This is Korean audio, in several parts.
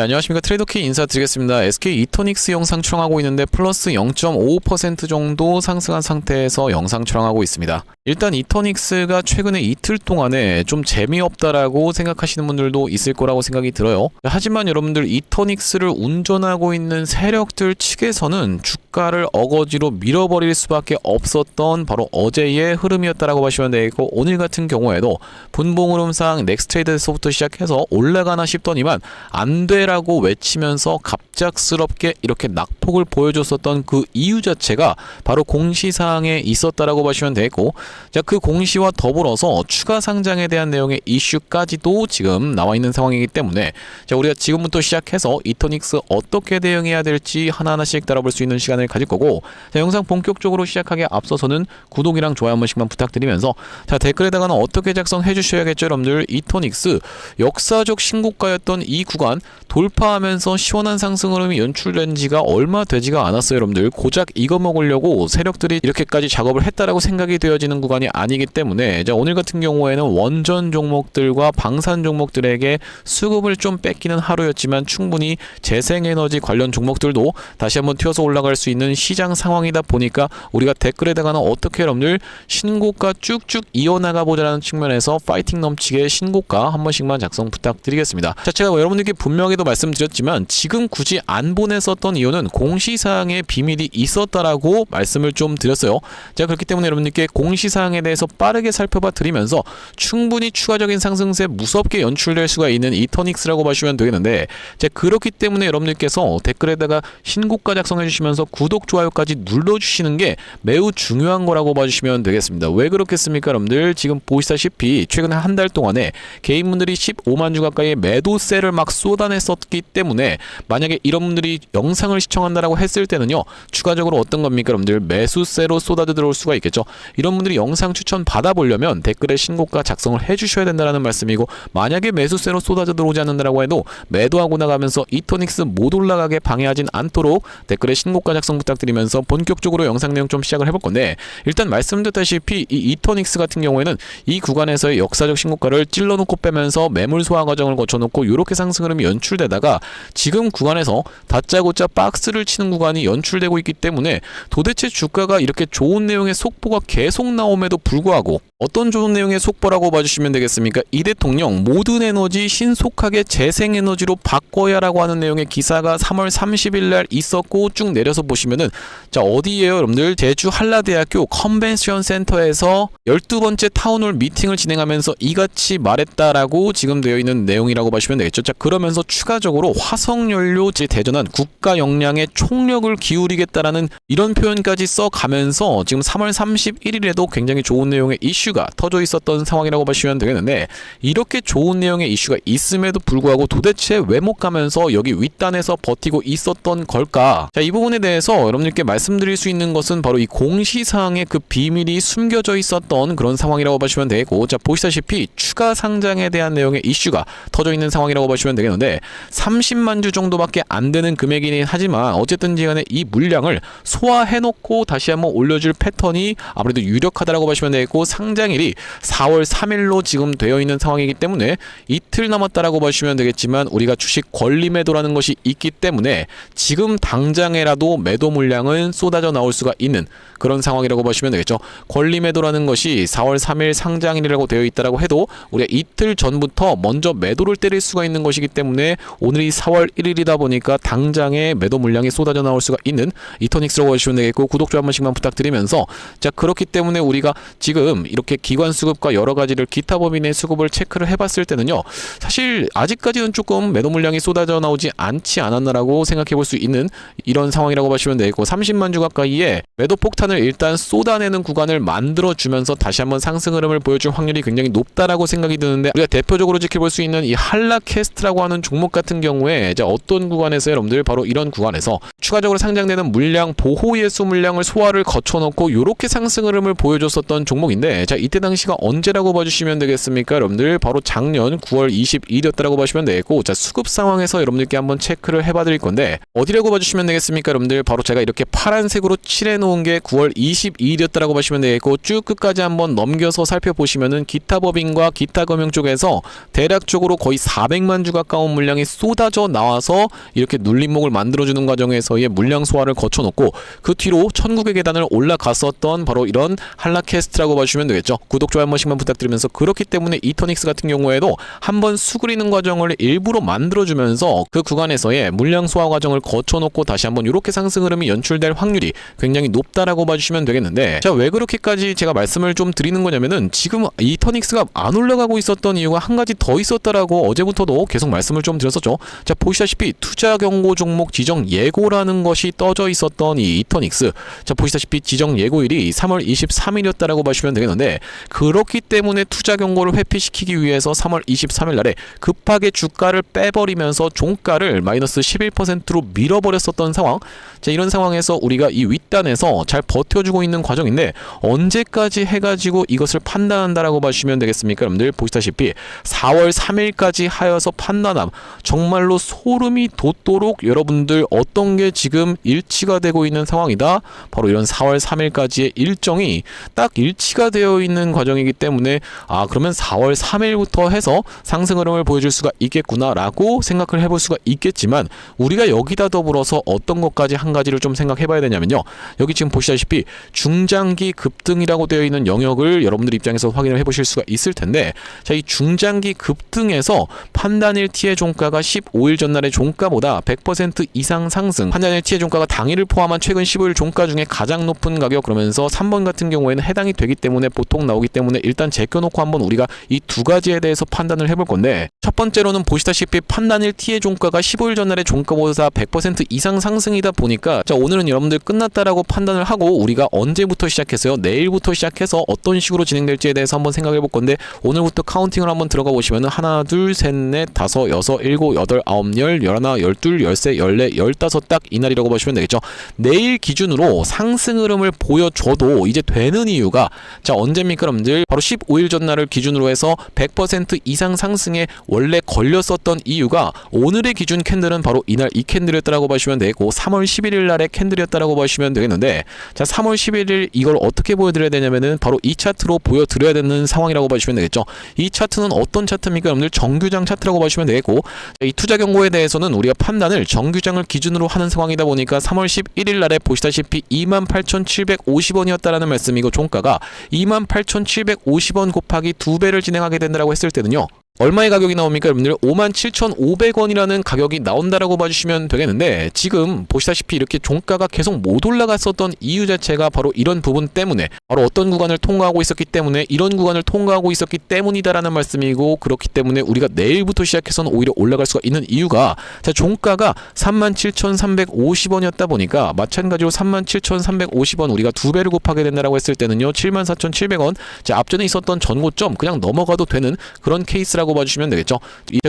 네, 안녕하십니까. 트레이더키 인사드리겠습니다. SK 이토닉스 영상 촬영하고 있는데 플러스 0.55% 정도 상승한 상태에서 영상 촬영하고 있습니다. 일단 이토닉스가 최근에 이틀 동안에 좀 재미없다라고 생각하시는 분들도 있을 거라고 생각이 들어요. 하지만 여러분들 이토닉스를 운전하고 있는 세력들 측에서는 주가를 어거지로 밀어버릴 수밖에 없었던 바로 어제의 흐름이었다라고 보시면 되겠고, 오늘 같은 경우에도 분봉 흐름상 넥스트레이드에서부터 시작해서 올라가나 싶더니만 안돼 라고 외치면서 갑작스럽게 이렇게 낙폭을 보여줬었던 그 이유 자체가 바로 공시사항에 있었다라고 보시면 되겠고, 자, 그 공시와 더불어서 추가 상장에 대한 내용의 이슈까지도 지금 나와 있는 상황이기 때문에, 자, 우리가 지금부터 시작해서 이토닉스 어떻게 대응해야 될지 하나하나씩 따라볼 수 있는 시간을 가질 거고, 자, 영상 본격적으로 시작하기에 앞서서는 구독이랑 좋아요 한 번씩만 부탁드리면서, 자, 댓글에다가는 어떻게 작성해 주셔야겠죠 여러분들. 이토닉스 역사적 신고가였던 이 구간 돌파하면서 시원한 상승 흐름이 연출된 지가 얼마 되지가 않았어요 여러분들. 고작 이거 먹으려고 세력들이 이렇게까지 작업을 했다라고 생각이 되어지는 구간이 아니기 때문에, 자, 오늘 같은 경우에는 원전 종목들과 방산 종목들에게 수급을 좀 뺏기는 하루였지만 충분히 재생에너지 관련 종목들도 다시 한번 튀어서 올라갈 수 있는 시장 상황이다 보니까 우리가 댓글에다가는 어떻게 여러분들 신고가 쭉쭉 이어나가 보자라는 측면에서 파이팅 넘치게 신고가 한 번씩만 작성 부탁드리겠습니다. 자, 제가 여러분들께 분명히도 말씀드렸지만 지금 굳이 안 보냈었던 이유는 공시사항에 비밀이 있었다라고 말씀을 좀 드렸어요. 자, 그렇기 때문에 여러분들께 공시사항에 대해서 빠르게 살펴봐 드리면서 충분히 추가적인 상승세 무섭게 연출될 수가 있는 이토닉스라고 보시면 되겠는데, 자, 그렇기 때문에 여러분들께서 댓글에다가 신고가 작성해 주시면서 구독, 좋아요까지 눌러주시는 게 매우 중요한 거라고 봐주시면 되겠습니다. 왜 그렇겠습니까 여러분들? 지금 보시다시피 최근 한 달 동안에 개인분들이 15만 주 가까이의 매도세를 막 쏟아냈었기 때문에, 만약에 이런 분들이 영상을 시청한다라고 했을 때는요, 추가적으로 어떤 겁니까 여러분들? 매수세로 쏟아져 들어올 수가 있겠죠. 이런 분들이 영상 추천 받아보려면 댓글에 신고가 작성을 해주셔야 된다는 말씀이고, 만약에 매수세로 쏟아져 들어오지 않는다라고 해도 매도하고 나가면서 이토닉스 못 올라가게 방해하진 않도록 댓글에 신고가 작성 부탁드리면서 본격적으로 영상 내용 좀 시작을 해볼 건데, 일단 말씀드렸다시피 이 이토닉스 같은 경우에는 이 구간에서의 역사적 신고가를 찔러놓고 빼면서 매물 소화 과정을 거쳐놓고 이렇게 상승 흐름이 연출되다가 지금 구간에서 다짜고짜 박스를 치는 구간이 연출되고 있기 때문에, 도대체 주가가 이렇게 좋은 내용의 속보가 계속 나옴에도 불구하고 어떤 좋은 내용의 속보라고 봐주시면 되겠습니까? 이 대통령 모든 에너지 신속하게 재생에너지로 바꿔야 라고 하는 내용의 기사가 3월 30일 날 있었고, 쭉 내려서 보시면은, 자, 어디에요 여러분들? 제주 한라대학교 컨벤션 센터에서 12번째 타운홀 미팅을 진행하면서 이같이 말했다라고 지금 되어 있는 내용이라고 보시면 되겠죠. 자, 그러면서 추가적으로 화석연료 대전환 국가 역량에 총력을 기울이겠다라는 이런 표현까지 써가면서 지금 3월 31일에도 굉장히 좋은 내용의 이슈가 터져 있었던 상황이라고 보시면 되겠는데, 이렇게 좋은 내용의 이슈가 있음에도 불구하고 도대체 왜 못 가면서 여기 윗단에서 버티고 있었던 걸까? 자, 이 부분에 대해서 여러분들께 말씀드릴 수 있는 것은 바로 이 공시사항에 그 비밀이 숨겨져 있었던 그런 상황이라고 보시면 되고, 자, 보시다시피 추가 상장에 대한 내용의 이슈가 터져 있는 상황이라고 보시면 되겠는데, 30만 주 정도밖에 안 되는 금액이긴 하지만 어쨌든지 간에 이 물량을 소화해놓고 다시 한번 올려줄 패턴이 아무래도 유력하다라고 보시면 되겠고, 상장일이 4월 3일로 지금 되어 있는 상황이기 때문에 이틀 남았다라고 보시면 되겠지만, 우리가 주식 권리 매도라는 것이 있기 때문에 지금 당장에라도 매도 물량은 쏟아져 나올 수가 있는 그런 상황이라고 보시면 되겠죠. 권리 매도라는 것이 4월 3일 상장일이라고 되어 있다라고 해도 우리가 이틀 전부터 먼저 매도를 때릴 수가 있는 것이기 때문에 오늘이 4월 1일이다 보니까 당장에 매도 물량이 쏟아져 나올 수가 있는 이토닉스라고 보시면 되겠고, 구독, 좋아요 한 번씩만 부탁드리면서, 자, 그렇기 때문에 우리가 지금 이렇게 기관 수급과 여러 가지를 기타 법인의 수급을 체크를 해봤을 때는요, 사실 아직까지는 조금 매도 물량이 쏟아져 나오지 않지 않았나라고 생각해 볼 수 있는 이런 상황이라고 보시면 되겠고, 30만 주 가까이에 매도 폭탄을 일단 쏟아내는 구간을 만들어주면서 다시 한번 상승 흐름을 보여줄 확률이 굉장히 높다라고 생각이 드는데, 우리가 대표적으로 지켜볼 수 있는 이 한라캐스트라고 하는 종목 같은 경우에, 자, 어떤 구간에서 여러분들 바로 이런 구간에서 추가적으로 상장되는 물량 보호 예수 물량을 소화를 거쳐놓고 이렇게 상승 흐름을 보여줬었던 종목인데, 자, 이때 당시가 언제라고 봐주시면 되겠습니까 여러분들? 바로 작년 9월 22일이었다라고 보시면 되겠고, 자, 수급 상황에서 여러분들께 한번 체크를 해봐 드릴 건데, 어디라고 봐주시면 되겠습니까 여러분들? 바로 제가 이렇게 파란색으로 칠해놓은 게 9월 22일이었다라고 보시면 되겠고, 쭉 끝까지 한번 넘겨서 살펴보시면은 기타 법인과 기타 금융 쪽에서 대략적으로 거의 400만 주 가까운 물량이 쏟아져 나와서 이렇게 눌림목을 만들어주는 과정에서의 물량 소화를 거쳐놓고 그 뒤로 천국의 계단을 올라갔었던 바로 이런 한라캐스트라고 봐주시면 되겠죠. 구독, 좋아요 한 번씩만 부탁드리면서, 그렇기 때문에 이터닉스 같은 경우에도 한번 수그리는 과정을 일부러 만들어주면서 그 구간에서의 물량 소화 과정을 거쳐놓고 다시 한번 이렇게 상승 흐름이 연출될 확률이 굉장히 높다라고 봐주시면 되겠는데, 자, 왜 그렇게까지 제가 말씀을 좀 드리는 거냐면은 지금 이터닉스가 안 올라가고 있었던 이유가 한 가지 더 있었다라고 어제부터도 계속 말씀을 좀 드렸었죠. 자, 보시다시피 투자 경고 종목 지정 예고라는 것이 떠져 있었던 이 이터닉스, 자, 보시다시피 지정 예고일이 3월 23일이었다라고 봐주시면 되겠는데, 그렇기 때문에 투자 경고를 회피시키기 위해서 3월 23일 날에 급하게 주가를 빼버리면서 종가를 마이너스 11%로 밀어버렸었던 상황. 자, 이런 상황에서 우리가 이 윗단에서 잘 버텨주고 있는 과정인데, 언제까지 해가지고 이것을 판단한다라고 봐주시면 되겠습니까? 여러분들 보시다시피 4월 3일까지 하여서 판단함, 정말로 소름이 돋도록 여러분들 어떤 게 지금 일치가 되고 있는 상황이다. 바로 이런 4월 3일까지의 일정이 딱 일치가 되어 있는 과정이기 때문에, 아, 그러면 4월 3일부터 해서 상승 흐름을 보여줄 수가 있겠구나 라고 생각을 해볼 수가 있겠지만, 우리가 여기다 더불어서 어떤 것까지 한 가지를 좀 생각해 봐야 되냐면요, 여기 지금 보시다시피 중장기 급등이라고 되어 있는 영역을 여러분들 입장에서 확인을 해 보실 수가 있을 텐데, 자, 이 중장기 급등에서 판단일 T의 종가가 15일 전날의 종가보다 100% 이상 상승, 판단일 T의 종가가 당일을 포함한 최근 15일 종가 중에 가장 높은 가격, 그러면서 3번 같은 경우에는 해당이 되기 때문에 보통 나오기 때문에 일단 제껴놓고 한번 우리가 이 두 가지에 대해서 판단을 해볼 건데, 첫 번째로는 보시다시피 판단일 T의 종가가 15일 전날의 종가보다 100% 이상 상승이다 보니까, 자, 오늘은 여러분들 끝났다라고 판단을 하고 우리가 언제부터 시작했어요? 내일부터 시작해서 어떤 식으로 진행될지에 대해서 한번 생각해 볼 건데, 오늘부터 카운팅을 한번 들어가 보시면은 하나, 둘, 셋, 넷, 다섯, 여섯, 일곱, 여덟, 아홉, 열, 열하나, 열둘, 열세, 열네, 열다섯, 딱 이날이라고 보시면 되겠죠. 내일 기준으로 상승 흐름을 보여줘도 이제 되는 이유가, 자, 언제입니까 여러분들? 바로 15일 전날을 기준으로 해서 100% 이상 상승에 원래 걸렸었던 이유가, 오늘의 기준 캔들은 바로 이날 이 캔들이었다라고 보시면 되고, 3월 11일 날의 캔들이었다라고 보시면 되겠는데, 자, 3월 11일 이걸 어떻게 보여드려야 되냐면은 바로 이 차트로 보여드려야 되는 상황이라고 보시면 되겠죠. 이 차트는 어떤 차트입니까 여러분들? 정규장 차트라고 보시면 되겠고, 이 투자 경고에 대해서는 우리가 판단을 정규장을 기준으로 하는 상황이다 보니까 3월 11일 날에 보시다시피 28,750원이었다라는 말씀이고, 종가가 28,750원 곱하기 2배를 진행하게 된다라고 했을 때는요, 얼마의 가격이 나옵니까 여러분들? 57,500원이라는 가격이 나온다라고 봐주시면 되겠는데, 지금 보시다시피 이렇게 종가가 계속 못 올라갔었던 이유 자체가 바로 이런 부분 때문에, 바로 어떤 구간을 통과하고 있었기 때문에, 이런 구간을 통과하고 있었기 때문이다라는 말씀이고, 그렇기 때문에 우리가 내일부터 시작해서는 오히려 올라갈 수가 있는 이유가, 자, 종가가 37,350원이었다 보니까 마찬가지로 37,350원 우리가 2배를 곱하게 된다라고 했을 때는요, 74,700원. 자, 앞전에 있었던 전고점 그냥 넘어가도 되는 그런 케이스라고 봐주시면 되겠죠.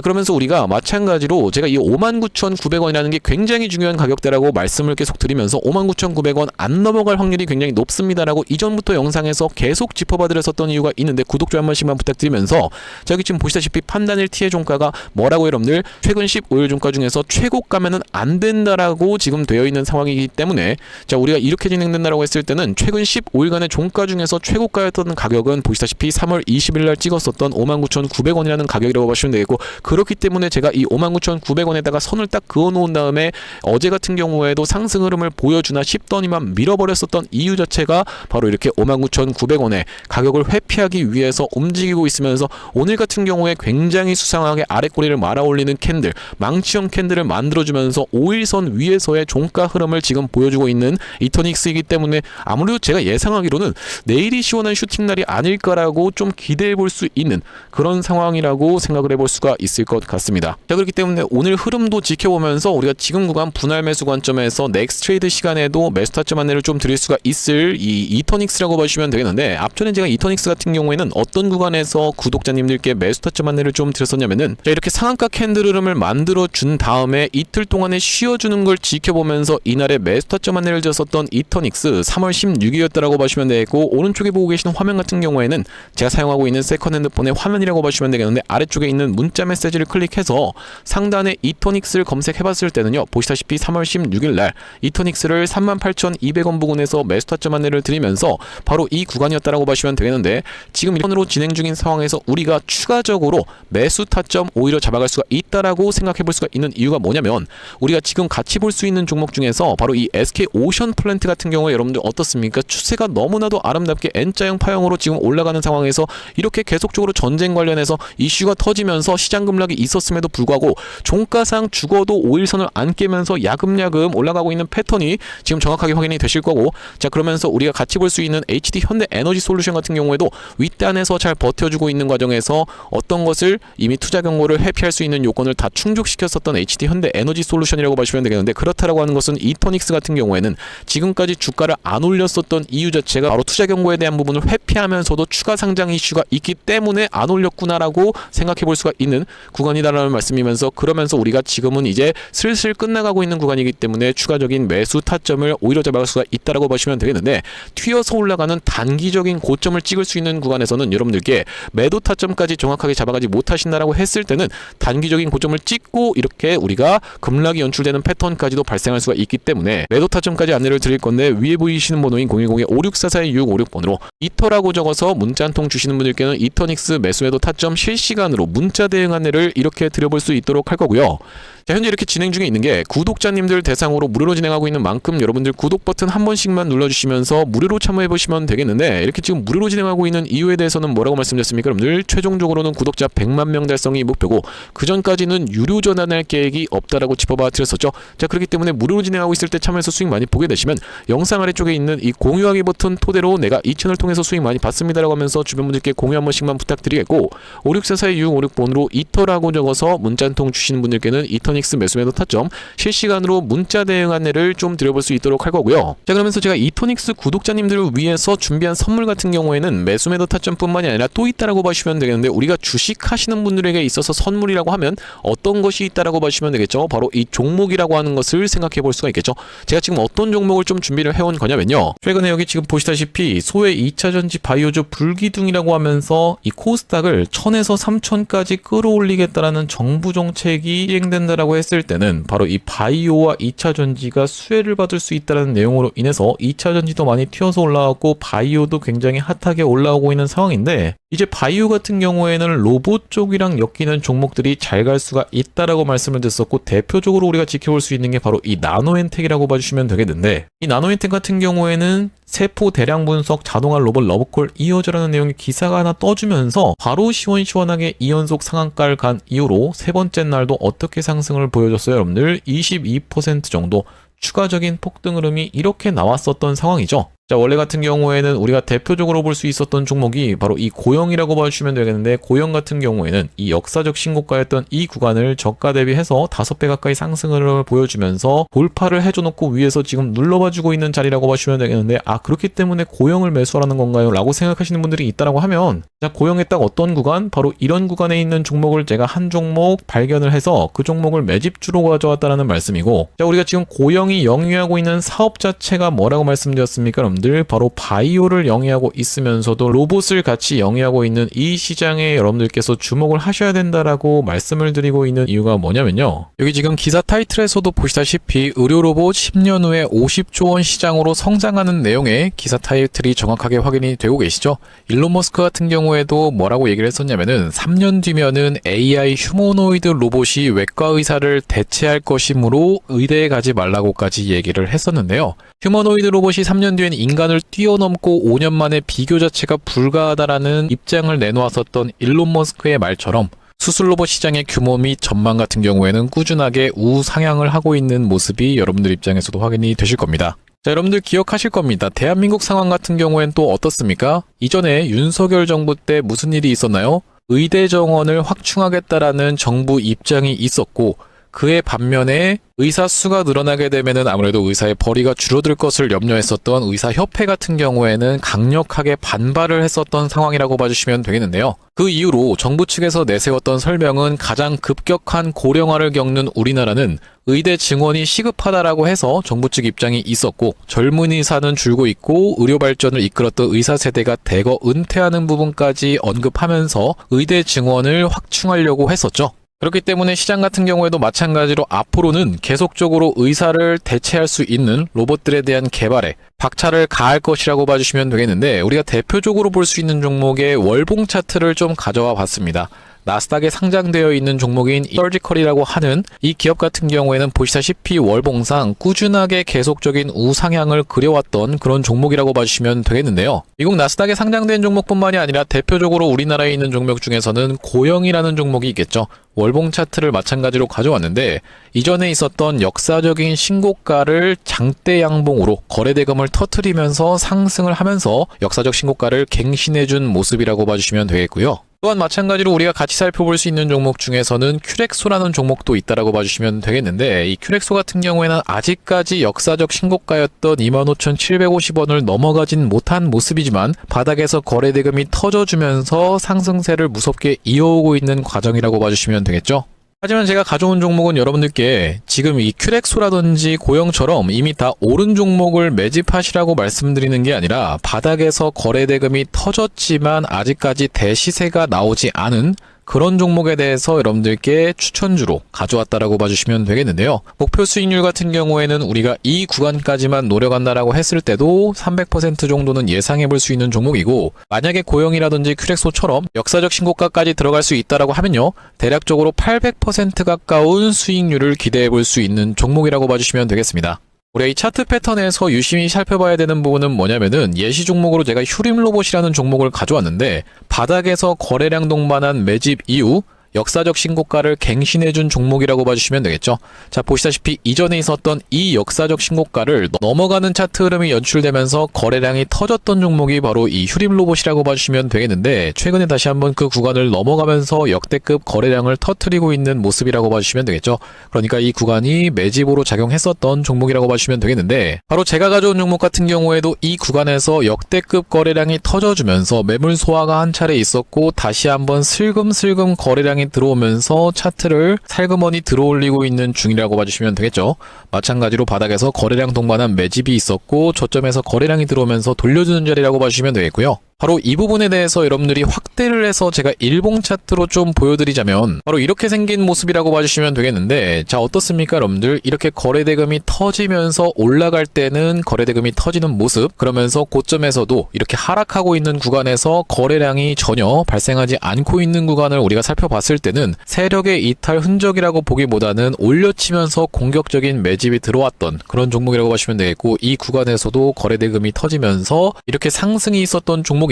그러면서 우리가 마찬가지로 제가 이 59,900원이라는 게 굉장히 중요한 가격대라고 말씀을 계속 드리면서 59,900원 안 넘어갈 확률이 굉장히 높습니다라고 이전부터 영상에서 계속 짚어봐드렸었던 이유가 있는데, 구독, 좋아요 한 번씩만 부탁드리면서, 자, 여기 지금 보시다시피 판단일 T의 종가가 뭐라고 여러분들? 최근 15일 종가 중에서 최고가면은 안 된다라고 지금 되어 있는 상황이기 때문에, 자, 우리가 이렇게 진행된다라고 했을 때는 최근 15일간의 종가 중에서 최고가였던 가격은 보시다시피 3월 20일 날 찍었었던 59,900원이라는 가격이라고 보시면 되겠고, 그렇기 때문에 제가 이 59,900원에다가 선을 딱 그어 놓은 다음에 어제 같은 경우에도 상승 흐름을 보여주나 싶더니만 밀어버렸었던 이유 자체가 바로 이렇게 59,900원의 가격을 회피하기 위해서 움직이고 있으면서, 오늘 같은 경우에 굉장히 수상하게 아랫꼬리를 말아 올리는 캔들, 망치형 캔들을 만들어주면서 5일선 위에서의 종가 흐름을 지금 보여주고 있는 이터닉스이기 때문에, 아무래도 제가 예상하기로는 내일이 시원한 슈팅날이 아닐까라고 좀 기대해 볼 수 있는 그런 상황이라고 생각을 해볼 수가 있을 것 같습니다. 자, 그렇기 때문에 오늘 흐름도 지켜보면서 우리가 지금 구간 분할 매수 관점에서 넥스트 트레이드 시간에도 매수 타점 안내를 좀 드릴 수가 있을 이 이터닉스라고 보시면 되겠는데, 앞전에 제가 이터닉스 같은 경우에는 어떤 구간에서 구독자님들께 매수 타점 안내를 좀 드렸었냐면은, 자, 이렇게 상한가 캔들 흐름을 만들어 준 다음에 이틀 동안에 쉬어주는 걸 지켜보면서 이날에 매수 타점 안내를 드렸었던 이터닉스 3월 16일이었다라고 보시면 되고, 오른쪽에 보고 계시는 화면 같은 경우에는 제가 사용하고 있는 세컨 핸드폰의 화면이라고 보시면 되겠는데, 아래쪽에 있는 문자 메시지를 클릭해서 상단에 이토닉스를 검색해봤을 때는요, 보시다시피 3월 16일 날 이토닉스를 38,200원 부근에서 매수 타점 안내를 드리면서 바로 이 구간이었다라고 보시면 되겠는데, 지금 이번으로 진행 중인 상황에서 우리가 추가적으로 매수 타점 오히려 잡아갈 수가 있다라고 생각해볼 수가 있는 이유가 뭐냐면, 우리가 지금 같이 볼 수 있는 종목 중에서 바로 이 SK 오션 플랜트 같은 경우에 여러분들 어떻습니까? 추세가 너무나도 아름답게 N자형 파형으로 지금 올라가는 상황에서 이렇게 계속적으로 전쟁 관련해서 이슈가 터지면서 시장 급락이 있었음에도 불구하고 종가상 죽어도 5일선을 안 깨면서 야금야금 올라가고 있는 패턴이 지금 정확하게 확인이 되실 거고, 자 그러면서 우리가 같이 볼 수 있는 HD 현대 에너지 솔루션 같은 경우에도 윗단에서 잘 버텨주고 있는 과정에서 어떤 것을 이미 투자 경고를 회피할 수 있는 요건을 다 충족시켰었던 HD 현대 에너지 솔루션이라고 보시면 되겠는데, 그렇다라고 하는 것은 이토닉스 같은 경우에는 지금까지 주가를 안 올렸었던 이유 자체가 바로 투자 경고에 대한 부분을 회피하면서도 추가 상장 이슈가 있기 때문에 안 올렸구나라고 생각해 볼 수가 있는 구간이다라는 말씀이면서, 그러면서 우리가 지금은 이제 슬슬 끝나가고 있는 구간이기 때문에 추가적인 매수 타점을 오히려 잡아갈 수가 있다라고 보시면 되겠는데, 튀어서 올라가는 단기적인 고점을 찍을 수 있는 구간에서는 여러분들께 매도 타점까지 정확하게 잡아가지 못하신다라고 했을 때는 단기적인 고점을 찍고 이렇게 우리가 급락이 연출되는 패턴까지도 발생할 수가 있기 때문에 매도 타점까지 안내를 드릴 건데, 위에 보이시는 번호인 010-5644-2656번으로 이터라고 적어서 문자 한 통 주시는 분들께는 이터닉스 매수매도 타점 실시간으로 문자 대응 안내를 이렇게 드려볼 수 있도록 할 거고요. 자, 현재 이렇게 진행 중에 있는 게 구독자님들 대상으로 무료로 진행하고 있는 만큼 여러분들 구독 버튼 한 번씩만 눌러주시면서 무료로 참여해보시면 되겠는데, 이렇게 지금 무료로 진행하고 있는 이유에 대해서는 뭐라고 말씀드렸습니까? 여러분들 최종적으로는 구독자 100만 명 달성이 목표고, 그 전까지는 유료 전환할 계획이 없다라고 짚어봐 드렸었죠. 자, 그렇기 때문에 무료로 진행하고 있을 때 참여해서 수익 많이 보게 되시면 영상 아래쪽에 있는 이 공유하기 버튼 토대로 내가 이 채널 통해서 수익 많이 봤습니다라고 하면서 주변 분들께 공유 한 번씩만 부탁드리겠고, 5644-2656번으로 이터라고 적어서 문자 한 통 주시는 분들께는 이터닉스 매수매도 타점 실시간으로 문자 대응 안내를 좀 드려볼 수 있도록 할 거고요. 자, 그러면서 제가 이토닉스 구독자님들을 위해서 준비한 선물 같은 경우에는 매수매도 타점뿐만이 아니라 또 있다라고 보시면 되겠는데, 우리가 주식 하시는 분들에게 있어서 선물이라고 하면 어떤 것이 있다라고 보시면 되겠죠. 바로 이 종목이라고 하는 것을 생각해 볼 수가 있겠죠. 제가 지금 어떤 종목을 좀 준비를 해온 거냐면요, 최근에 여기 지금 보시다시피 소외 2차전지 바이오주 불기둥이라고 하면서 이 코스닥을 1000에서 3000까지 끌어올리겠다라는 정부 정책이 시행된다라고 했을 때는 바로 이 바이오와 2차전지가 수혜를 받을 수 있다는 내용으로 인해서 2차전지도 많이 튀어서 올라왔고 바이오도 굉장히 핫하게 올라오고 있는 상황인데, 이제 바이오 같은 경우에는 로봇 쪽이랑 엮이는 종목들이 잘 갈 수가 있다라고 말씀을 드렸었고, 대표적으로 우리가 지켜볼 수 있는 게 바로 이 나노엔텍이라고 봐주시면 되겠는데, 이 나노엔텍 같은 경우에는 세포 대량 분석 자동화 로봇 러브콜 이어져라는 내용의 기사가 하나 떠주면서 바로 시원시원하게 2연속 상한가를 간 이후로 세 번째 날도 어떻게 상승을 보여줬어요? 여러분들 22% 정도 추가적인 폭등 흐름이 이렇게 나왔었던 상황이죠. 자, 원래 같은 경우에는 우리가 대표적으로 볼 수 있었던 종목이 바로 이 고영이라고 봐주시면 되겠는데, 고영 같은 경우에는 이 역사적 신고가였던 이 구간을 저가 대비해서 5배 가까이 상승을 보여주면서 돌파를 해줘놓고 위에서 지금 눌러봐주고 있는 자리라고 보시면 되겠는데, 아 그렇기 때문에 고영을 매수하라는 건가요? 라고 생각하시는 분들이 있다라고 하면, 자 고영에 딱 어떤 구간? 바로 이런 구간에 있는 종목을 제가 한 종목 발견을 해서 그 종목을 매집주로 가져왔다는 말씀이고, 자 우리가 지금 고영이 영위하고 있는 사업 자체가 뭐라고 말씀드렸습니까? 여러분들 바로 바이오를 영위하고 있으면서도 로봇을 같이 영위하고 있는 이 시장에 여러분들께서 주목을 하셔야 된다라고 말씀을 드리고 있는 이유가 뭐냐면요, 여기 지금 기사 타이틀에서도 보시다시피 의료 로봇 10년 후에 50조 원 시장으로 성장하는 내용의 기사 타이틀이 정확하게 확인이 되고 계시죠. 일론 머스크 같은 경우에도 뭐라고 얘기를 했었냐면은 3년 뒤면은 AI 휴머노이드 로봇이 외과 의사를 대체할 것이므로 의대에 가지 말라고까지 얘기를 했었는데요. 휴머노이드 로봇이 3년 뒤엔 인간을 뛰어넘고 5년 만에 비교 자체가 불가하다라는 입장을 내놓았었던 일론 머스크의 말처럼 수술 로봇 시장의 규모 및 전망 같은 경우에는 꾸준하게 우상향을 하고 있는 모습이 여러분들 입장에서도 확인이 되실 겁니다. 자, 여러분들 기억하실 겁니다. 대한민국 상황 같은 경우엔 또 어떻습니까? 이전에 윤석열 정부 때 무슨 일이 있었나요? 의대 정원을 확충하겠다라는 정부 입장이 있었고, 그의 반면에 의사 수가 늘어나게 되면은 아무래도 의사의 벌이가 줄어들 것을 염려했었던 의사협회 같은 경우에는 강력하게 반발을 했었던 상황이라고 봐주시면 되겠는데요. 그 이후로 정부 측에서 내세웠던 설명은 가장 급격한 고령화를 겪는 우리나라는 의대 증원이 시급하다라고 해서 정부 측 입장이 있었고, 젊은 의사는 줄고 있고 의료 발전을 이끌었던 의사 세대가 대거 은퇴하는 부분까지 언급하면서 의대 증원을 확충하려고 했었죠. 그렇기 때문에 시장 같은 경우에도 마찬가지로 앞으로는 계속적으로 의사를 대체할 수 있는 로봇들에 대한 개발에 박차를 가할 것이라고 봐주시면 되겠는데, 우리가 대표적으로 볼 수 있는 종목의 월봉 차트를 좀 가져와 봤습니다. 나스닥에 상장되어 있는 종목인 서지컬이라고 하는 이 기업 같은 경우에는 보시다시피 월봉상 꾸준하게 계속적인 우상향을 그려왔던 그런 종목이라고 봐주시면 되겠는데요. 미국 나스닥에 상장된 종목뿐만이 아니라 대표적으로 우리나라에 있는 종목 중에서는 고영이라는 종목이 있겠죠. 월봉 차트를 마찬가지로 가져왔는데, 이전에 있었던 역사적인 신고가를 장대 양봉으로 거래대금을 터뜨리면서 상승을 하면서 역사적 신고가를 갱신해준 모습이라고 봐주시면 되겠고요. 또한 마찬가지로 우리가 같이 살펴볼 수 있는 종목 중에서는 큐렉소라는 종목도 있다라고 봐주시면 되겠는데, 이 큐렉소 같은 경우에는 아직까지 역사적 신고가였던 25,750원을 넘어가진 못한 모습이지만 바닥에서 거래대금이 터져주면서 상승세를 무섭게 이어오고 있는 과정이라고 봐주시면 되겠죠. 하지만 제가 가져온 종목은 여러분들께 지금 이 큐렉소라든지 고영처럼 이미 다 오른 종목을 매집하시라고 말씀드리는 게 아니라, 바닥에서 거래대금이 터졌지만 아직까지 대시세가 나오지 않은 그런 종목에 대해서 여러분들께 추천주로 가져왔다라고 봐주시면 되겠는데요. 목표 수익률 같은 경우에는 우리가 이 구간까지만 노려간다라고 했을 때도 300% 정도는 예상해 볼 수 있는 종목이고, 만약에 고영이라든지 큐렉소처럼 역사적 신고가까지 들어갈 수 있다라고 하면요, 대략적으로 800% 가까운 수익률을 기대해 볼 수 있는 종목이라고 봐주시면 되겠습니다. 우리가 이 차트 패턴에서 유심히 살펴봐야 되는 부분은 뭐냐면은, 예시 종목으로 제가 휴림로봇이라는 종목을 가져왔는데, 바닥에서 거래량 동반한 매집 이후 역사적 신고가를 갱신해준 종목이라고 봐주시면 되겠죠. 자, 보시다시피 이전에 있었던 이 역사적 신고가를 넘어가는 차트 흐름이 연출되면서 거래량이 터졌던 종목이 바로 이 휴림로봇이라고 봐주시면 되겠는데, 최근에 다시 한번 그 구간을 넘어가면서 역대급 거래량을 터뜨리고 있는 모습이라고 봐주시면 되겠죠. 그러니까 이 구간이 매집으로 작용했었던 종목이라고 봐주시면 되겠는데, 바로 제가 가져온 종목 같은 경우에도 이 구간에서 역대급 거래량이 터져주면서 매물 소화가 한 차례 있었고, 다시 한번 슬금슬금 거래량이 들어오면서 차트를 살그머니 들어올리고 있는 중이라고 봐주시면 되겠죠. 마찬가지로 바닥에서 거래량 동반한 매집이 있었고, 저점에서 거래량이 들어오면서 돌려주는 자리라고 봐주시면 되겠고요. 바로 이 부분에 대해서 여러분들이 확대를 해서 제가 일봉 차트로 좀 보여드리자면, 바로 이렇게 생긴 모습이라고 봐주시면 되겠는데, 자, 어떻습니까 여러분들? 이렇게 거래대금이 터지면서 올라갈 때는 거래대금이 터지는 모습, 그러면서 고점에서도 이렇게 하락하고 있는 구간에서 거래량이 전혀 발생하지 않고 있는 구간을 우리가 살펴봤을 때는 세력의 이탈 흔적이라고 보기보다는 올려치면서 공격적인 매집이 들어왔던 그런 종목이라고 보시면 되겠고, 이 구간에서도 거래대금이 터지면서 이렇게 상승이 있었던 종목인데,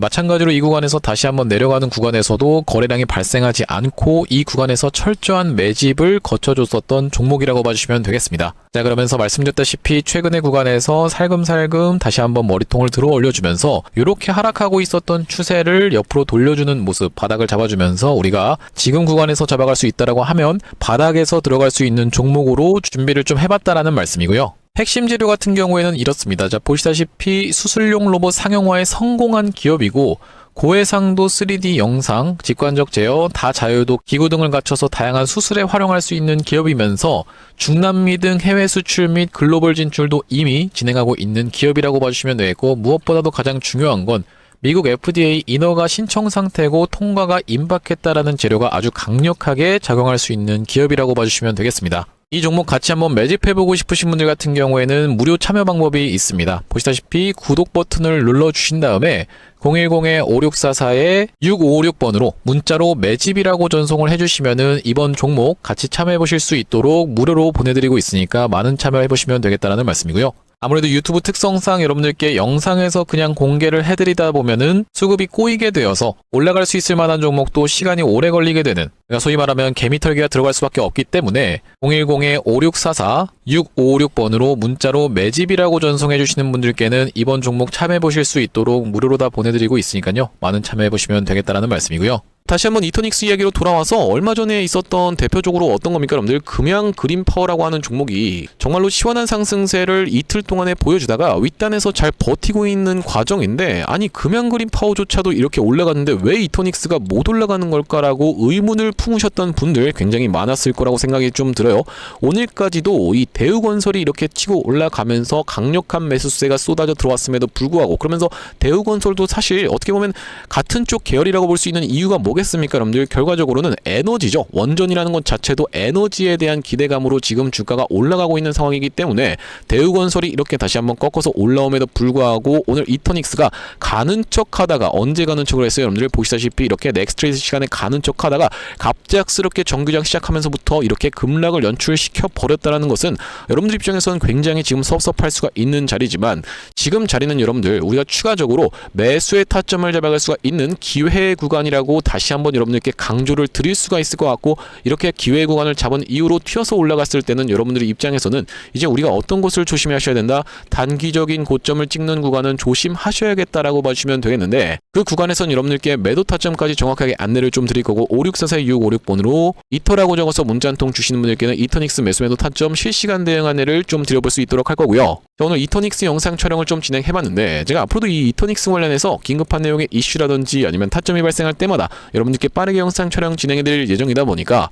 마찬가지로 이 구간에서 다시 한번 내려가는 구간에서도 거래량이 발생하지 않고 이 구간에서 철저한 매집을 거쳐줬었던 종목이라고 봐주시면 되겠습니다. 자, 그러면서 말씀드렸다시피 최근의 구간에서 살금살금 다시 한번 머리통을 들어 올려주면서 이렇게 하락하고 있었던 추세를 옆으로 돌려주는 모습, 바닥을 잡아주면서 우리가 지금 구간에서 잡아갈 수 있다라고 하면 바닥에서 들어갈 수 있는 종목으로 준비를 좀 해봤다라는 말씀이고요. 핵심 재료 같은 경우에는 이렇습니다. 자, 보시다시피 수술용 로봇 상용화에 성공한 기업이고, 고해상도 3D 영상, 직관적 제어, 다자유도 기구 등을 갖춰서 다양한 수술에 활용할 수 있는 기업이면서 중남미 등 해외 수출 및 글로벌 진출도 이미 진행하고 있는 기업이라고 봐주시면 되겠고, 무엇보다도 가장 중요한 건 미국 FDA 인허가 신청 상태고 통과가 임박했다라는 재료가 아주 강력하게 작용할 수 있는 기업이라고 봐주시면 되겠습니다. 이 종목 같이 한번 매집해보고 싶으신 분들 같은 경우에는 무료 참여 방법이 있습니다. 보시다시피 구독 버튼을 눌러주신 다음에 010-5644-6556번으로 문자로 매집이라고 전송을 해주시면은 이번 종목 같이 참여해보실 수 있도록 무료로 보내드리고 있으니까 많은 참여해보시면 되겠다는 말씀이고요. 아무래도 유튜브 특성상 여러분들께 영상에서 그냥 공개를 해드리다 보면은 수급이 꼬이게 되어서 올라갈 수 있을 만한 종목도 시간이 오래 걸리게 되는, 그러니까 소위 말하면 개미털기가 들어갈 수밖에 없기 때문에 010-5644-6556번으로 문자로 매집이라고 전송해 주시는 분들께는 이번 종목 참여해 보실 수 있도록 무료로 다 보내드리고 있으니까요, 많은 참여해 보시면 되겠다라는 말씀이고요. 다시 한번 이터닉스 이야기로 돌아와서 얼마 전에 있었던 대표적으로 어떤 겁니까 여러분들? 금양 그린파워라고 하는 종목이 정말로 시원한 상승세를 이틀 동안에 보여주다가 윗단에서 잘 버티고 있는 과정인데, 아니 금양 그린파워조차도 이렇게 올라갔는데 왜 이터닉스가 못 올라가는 걸까라고 의문을 품으셨던 분들 굉장히 많았을 거라고 생각이 좀 들어요. 오늘까지도 이 대우건설이 이렇게 치고 올라가면서 강력한 매수세가 쏟아져 들어왔음에도 불구하고, 그러면서 대우건설도 사실 어떻게 보면 같은 쪽 계열이라고 볼 수 있는 이유가 뭐겠습니까 여러분들? 결과적으로는 에너지죠. 원전이라는 것 자체도 에너지에 대한 기대감으로 지금 주가가 올라가고 있는 상황이기 때문에 대우건설이 이렇게 다시 한번 꺾어서 올라옴에도 불구하고 오늘 이터닉스가 가는 척 하다가, 언제 가는 척을 했어요 여러분들? 보시다시피 이렇게 넥스트레이드 시간에 가는 척 하다가 갑작스럽게 정규장 시작하면서부터 이렇게 급락을 연출시켜 버렸다는 것은 여러분들 입장에서는 굉장히 지금 섭섭할 수가 있는 자리지만, 지금 자리는 여러분들 우리가 추가적으로 매수의 타점을 잡아갈 수가 있는 기회 구간이라고 다시 한번 여러분들께 강조를 드릴 수가 있을 것 같고, 이렇게 기회 구간을 잡은 이후로 튀어서 올라갔을 때는 여러분들의 입장에서는 이제 우리가 어떤 것을 조심하셔야 된다, 단기적인 고점을 찍는 구간은 조심하셔야겠다라고 봐주시면 되겠는데, 그 구간에선 여러분들께 매도 타점까지 정확하게 안내를 좀 드릴 거고, 56442656번으로 이터라고 적어서 문자 한 통 주시는 분들께는 이터닉스 매수 매도 타점 실시간 대응 안내를 좀 드려볼 수 있도록 할 거고요. 오늘 이터닉스 영상 촬영을 좀 진행해봤는데, 제가 앞으로도 이 이터닉스 관련해서 긴급한 내용의 이슈라든지 아니면 타점이 발생할 때마다 여러분들께 빠르게 영상 촬영 진행해드릴 예정이다 보니까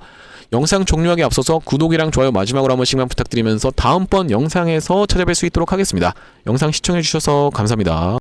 영상 종료하기 앞서서 구독이랑 좋아요 마지막으로 한 번씩만 부탁드리면서 다음번 영상에서 찾아뵐 수 있도록 하겠습니다. 영상 시청해주셔서 감사합니다.